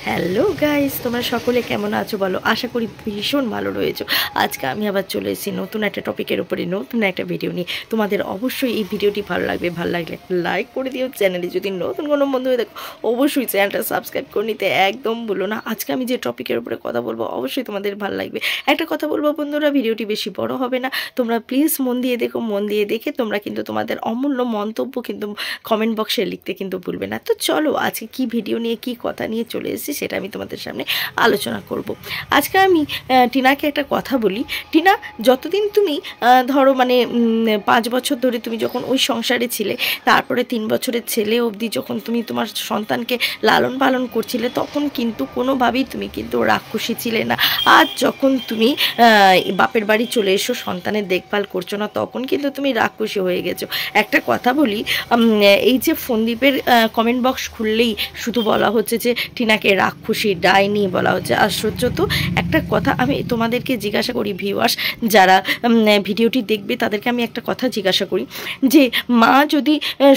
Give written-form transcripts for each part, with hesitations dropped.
Hello guys, তোমরা সকলে কেমন আছো বলো? আশা করি ভীষণ ভালো রয়েছো। আজকে আমি আবার চলে এসেছি নতুন একটা টপিকের উপরে, নতুন একটা ভিডিও নিয়ে। তোমাদের অবশ্যই এই ভিডিওটি ভালো লাগবে, ভালো লাগলে লাইক করে দিও। চ্যানেলে যদি নতুন কোনো বন্ধু হয়ে দেখো, অবশ্যই চ্যানেলটা সাবস্ক্রাইব করে নিতে একদম ভুলো না। আজকে আমি যে টপিকের উপরে কথা বলবো অবশ্যই তোমাদের ভালো লাগবে। একটা কথা বলবো বন্ধুরা, ভিডিওটি বেশি বড় হবে না, তোমরা প্লিজ মন দিয়ে দেখো। মন দিয়ে দেখে তোমরা কিন্তু তোমাদের অমূল্য মন্তব্য কিন্তু কমেন্ট বক্সে লিখতে কিন্তু ভুলবে না। তো চলো আজকে কি ভিডিও নিয়ে কি কথা নিয়ে চলে এসেছি সেটা আমি তোমাদের সামনে আলোচনা করব। আজকে আমি টিনাকে একটা কথা বলি। টিনা, যতদিন তুমি ধরো 5 বছর ধরে তুমি যখন ওই সংসারে ছিলে, তারপরে 3 বছরের ছেলে অবধি যখন তুমি তোমার সন্তানকে লালন পালন করছিলে, তখন কিন্তু কোনোভাবেই তুমি কিন্তু রাক্ষসী ছিলে না। আজ যখন তুমি বাপের বাড়ি চলে এসো, সন্তানের দেখভাল করছো না, তখন কিন্তু তুমি রাক্ষসী হয়ে গেছো। একটা কথা বলি, এই যে ফোনদীপের কমেন্ট বক্স খুললেই শুধু বলা হচ্ছে যে টিনাকে রাক্ষসী ডাইনি বলা হচ্ছে। আশ্চর্য তো। একটা কথা আমি তোমাদেরকে জিজ্ঞাসা করি, ভিউয়ার্স যারা ভিডিওটি দেখবে তাদেরকে আমি একটা কথা জিজ্ঞাসা করি, যে মা যদি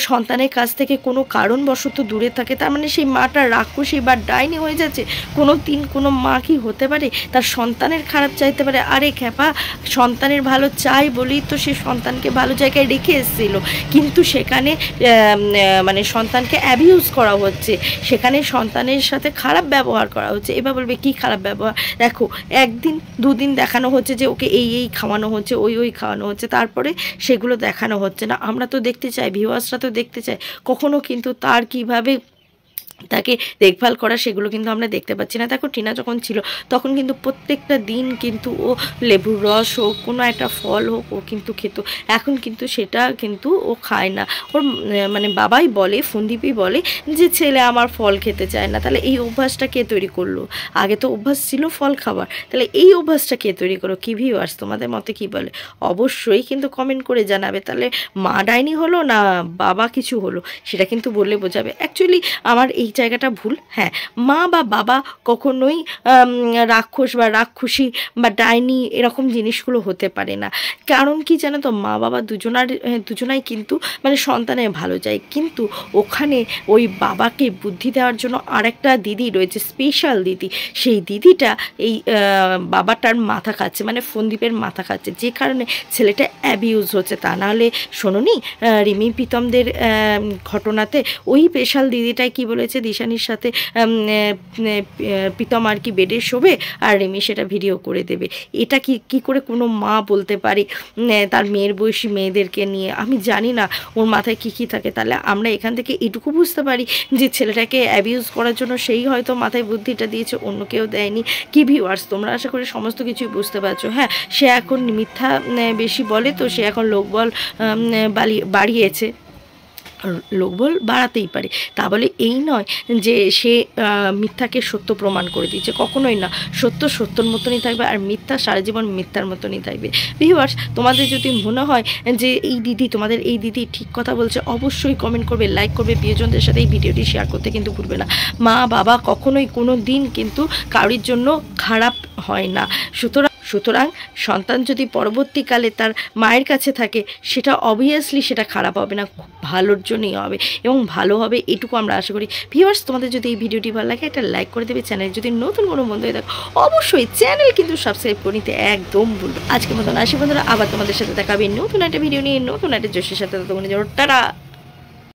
সন্তানের কাছ থেকে কোনো কারণবশত দূরে থাকে, তার মানে সেই মাটা রাক্ষসী বা ডাইনি হয়ে যাচ্ছে? কোনো মা কি হতে পারে তার সন্তানের খারাপ চাইতে পারে? আরে খ্যাপা, সন্তানের ভালো চাই বলেই তো সে সন্তানকে ভালো জায়গায় রেখে এসেছিল, কিন্তু সেখানে সন্তানকে অ্যাবিউজ করা হচ্ছে, সেখানে সন্তানের সাথে খারাপ ব্যবহার করা হচ্ছে। এবার বলবে কি খারাপ ব্যবহার? দেখো, একদিন দুদিন দেখানো হচ্ছে যে ওকে এই খাওয়ানো হচ্ছে, ওই খাওয়ানো হচ্ছে, তারপরে সেগুলো দেখানো হচ্ছে না। আমরা তো দেখতে চাই, ভিউয়ার্সরা তো দেখতে চায়, কখনো কিন্তু তার কিভাবে তাকে দেখভাল করা সেগুলো কিন্তু আমরা দেখতে পাচ্ছি না। দেখো, টিনা যখন ছিল তখন কিন্তু প্রত্যেকটা দিন কিন্তু ও লেবুর রস হোক, কোনো একটা ফল হোক, ও কিন্তু খেত। এখন কিন্তু সেটা কিন্তু ও খায় না। ওর বাবাই বলে, ফোনদীপই বলে যে ছেলে আমার ফল খেতে চায় না। তাহলে এই অভ্যাসটা কে তৈরি করলো? আগে তো অভ্যাস ছিল ফল খাবার, তাহলে এই অভ্যাসটা কে তৈরি করলো? কি ভিউয়ার্স, তোমাদের মতে কি বলে? অবশ্যই কিন্তু কমেন্ট করে জানাবে। তাহলে মা ডাইনি হলো না বাবা কিছু হলো, সেটা কিন্তু বললে বোঝাবে। অ্যাকচুয়ালি আমার এই জায়গাটা ভুল। হ্যাঁ, মা বা বাবা কখনোই রাক্ষস বা রাক্ষসী বা ডাইনি এরকম জিনিসগুলো হতে পারে না। কারণ কি জানো তো, মা বাবা দুজনাই কিন্তু সন্তানের ভালো চায়, কিন্তু ওখানে ওই বাবাকে বুদ্ধি দেওয়ার জন্য আরেকটা দিদি রয়েছে, স্পেশাল দিদি। সেই দিদিটা এই বাবাটার মাথা খাচ্ছে, ফোনদীপের মাথা খাচ্ছে, যে কারণে ছেলেটা অ্যাবিউজ হচ্ছে। তা নাহলে শোনোনি রিমি প্রীতমদের ঘটনাতে ওই স্পেশাল দিদিটাই কি বলেছে, দিশানির সাথে প্রীতম আর কি বেডে শোবে আর রিমি সেটা ভিডিও করে দেবে। এটা কি করে কোনো মা বলতে পারে তার মেয়ের বয়সী মেয়েদেরকে নিয়ে? আমি জানি না ওর মাথায় কি থাকে। তাহলে আমরা এখান থেকে এটুকু বুঝতে পারি যে ছেলেটাকে অ্যাবিউজ করার জন্য সেই হয়তো মাথায় বুদ্ধিটা দিয়েছে, অন্য কেউ দেয়নি। কি ভিউয়ার্স, তোমরা আশা করি সমস্ত কিছুই বুঝতে পারছো। হ্যাঁ, সে এখন মিথ্যা বেশি বলে, তো সে এখন লোকবল বাড়িয়েছে, লোকবল বাড়াতেই পারে। তা বলে এই নয় যে সে মিথ্যাকে সত্য প্রমাণ করে দিয়েছে, কখনোই না। সত্য সত্যর মতনই থাকবে, আর মিথ্যা সারা জীবন মিথ্যার মতনই থাকবে। ভিউয়ার্স, তোমাদের যদি মনে হয় যে তোমাদের এই দিদি ঠিক কথা বলছে, অবশ্যই কমেন্ট করবে, লাইক করবে, প্রিয়জনদের সাথে এই ভিডিওটি শেয়ার করতে কিন্তু ভুলবে না। মা বাবা কখনোই কোনো দিন কিন্তু কারোর জন্য খারাপ হয় না। সুতরাং সন্তান যদি পরবর্তীকালে তার মায়ের কাছে থাকে, সেটা অবভিয়াসলি সেটা খারাপ হবে না, ভালোর জন্যই হবে, এবং ভালো হবে, এটুকু আমরা আশা করি। ভিউয়ার্স, তোমাদের যদি এই ভিডিওটি ভালো লাগে একটা লাইক করে দেবে। চ্যানেল যদি নতুন কোনো বন্ধু হয়ে থাকে, অবশ্যই চ্যানেল কিন্তু সাবস্ক্রাইব করে নিতে একদম ভুলবে। আজকের মতন আসি বন্ধুরা, আবার তোমাদের সাথে দেখা হবে নতুন একটা ভিডিও নিয়ে, নতুন একটা জোশের সাথে। ততক্ষণের জন্য টাটা।